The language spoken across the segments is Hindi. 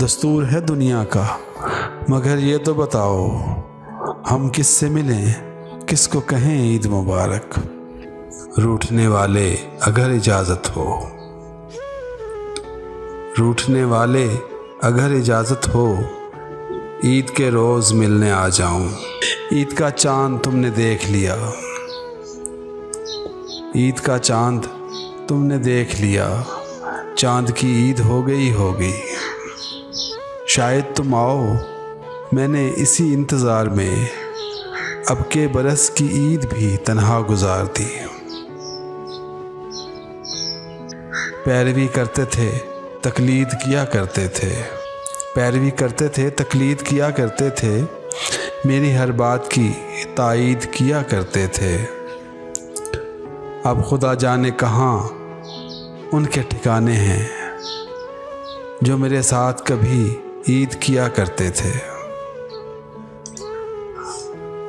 दस्तूर है दुनिया का, मगर ये तो बताओ हम किससे मिलें, किसको कहें ईद मुबारक। रूठने वाले अगर इजाज़त हो, रूठने वाले अगर इजाज़त हो, ईद के रोज़ मिलने आ जाऊं। ईद का चाँद तुमने देख लिया, ईद का चाँद तुमने देख लिया, चाँद की ईद हो गई होगी। शायद तुम आओ, मैंने इसी इंतज़ार में अब के बरस की ईद भी तन्हा गुजार दी। पैरवी करते थे तकलीद किया करते थे, पैरवी करते थे तकलीद किया करते थे, मेरी हर बात की तायीद किया करते थे। अब खुदा जाने कहाँ उनके ठिकाने हैं जो मेरे साथ कभी ईद किया करते थे।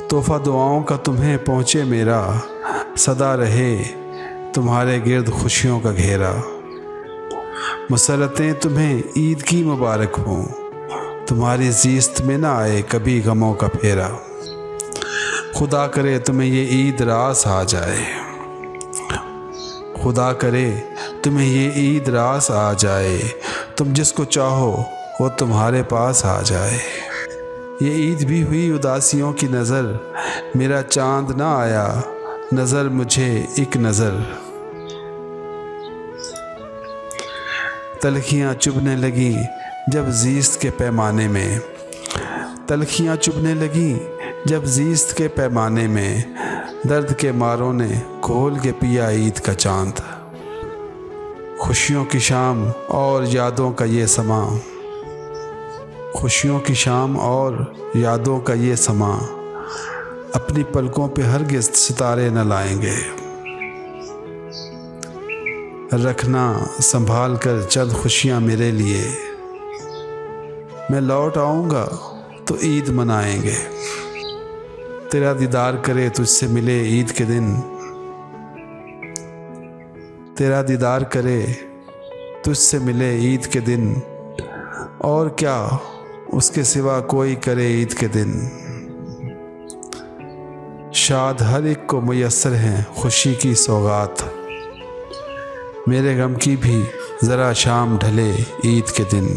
तोहफ़ा दुआओं का तुम्हें पहुँचे मेरा, सदा रहे तुम्हारे गिर्द खुशियों का घेरा। मसरतें तुम्हें ईद की मुबारक हों, तुम्हारी ज़ीस्त में ना आए कभी गमों का फेरा। खुदा करे तुम्हें ये ईद रास आ जाए, खुदा करे तुम्हें ये ईद रास आ जाए, तुम जिसको चाहो वो तुम्हारे पास आ जाए। ये ईद भी हुई उदासियों की नज़र, मेरा चाँद ना आया नज़र मुझे एक नज़र। तलखियाँ चुभने लगी जब ज़ीस्त के पैमाने में, तलखियाँ चुभने लगी जब ज़ीस्त के पैमाने में, दर्द के मारों ने घोल के पिया ईद का चाँद। खुशियों की शाम और यादों का ये समा, खुशियों की शाम और यादों का ये समा, अपनी पलकों पे हरगिज़ सितारे न लाएंगे। रखना संभाल कर चंद खुशियाँ मेरे लिए, मैं लौट आऊँगा तो ईद मनाएंगे। तेरा दीदार करे तुझसे मिले ईद के दिन, तेरा दीदार करे तुझसे मिले ईद के दिन, और क्या उसके सिवा कोई करे ईद के दिन। शाद हर एक को मुयस्सर हैं खुशी की सौगात, मेरे गम की भी ज़रा शाम ढले ईद के दिन।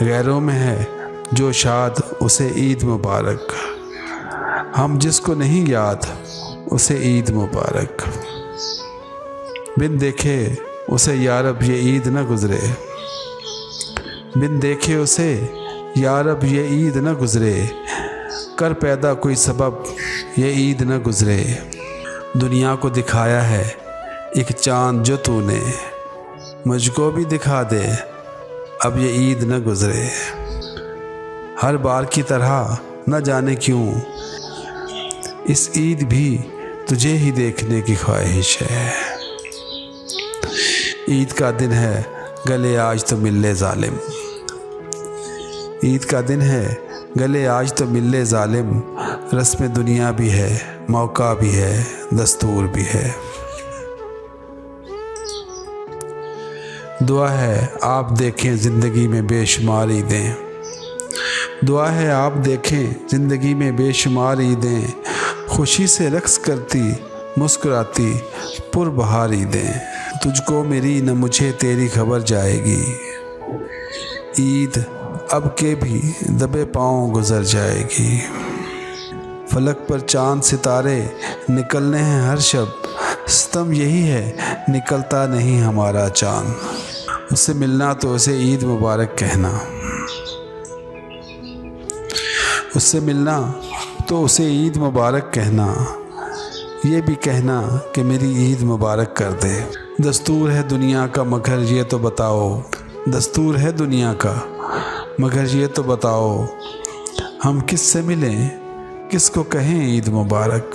गैरों में है जो शाद उसे ईद मुबारक, हम जिसको नहीं याद उसे ईद मुबारक। बिन देखे उसे यारब ये ईद न गुज़रे, बिन देखे उसे यारब ये ईद न गुज़रे, कर पैदा कोई सबब ये ईद न गुज़रे। दुनिया को दिखाया है एक चाँद जो तूने, मुझको भी दिखा दे अब ये ईद न गुज़रे। हर बार की तरह न जाने क्यों इस ईद भी तुझे ही देखने की ख्वाहिश है। ईद का दिन है गले आज तो मिल ले ज़ालिम, ईद का दिन है गले आज तो मिल ले ज़ालिम, रस्म दुनिया भी है मौका भी है दस्तूर भी है। दुआ है आप देखें ज़िंदगी में बेशुमार ईदें, दुआ है आप देखें ज़िंदगी में बेशुमार ईदें, खुशी से रक्स करती मुस्कुराती पुरबहार ईदें। तुझको मेरी न मुझे तेरी खबर जाएगी, ईद अब के भी दबे पाँव गुजर जाएगी। फलक पर चाँद सितारे निकलने हैं हर शब, सितम यही है निकलता नहीं हमारा चाँद। उससे मिलना तो उसे ईद मुबारक कहना, उससे मिलना तो उसे ईद मुबारक कहना, ये भी कहना कि मेरी ईद मुबारक कर दे। दस्तूर है दुनिया का मगर ये तो बताओ, दस्तूर है दुनिया का मगर ये तो बताओ हम किससे मिलें, किसको कहें ईद मुबारक।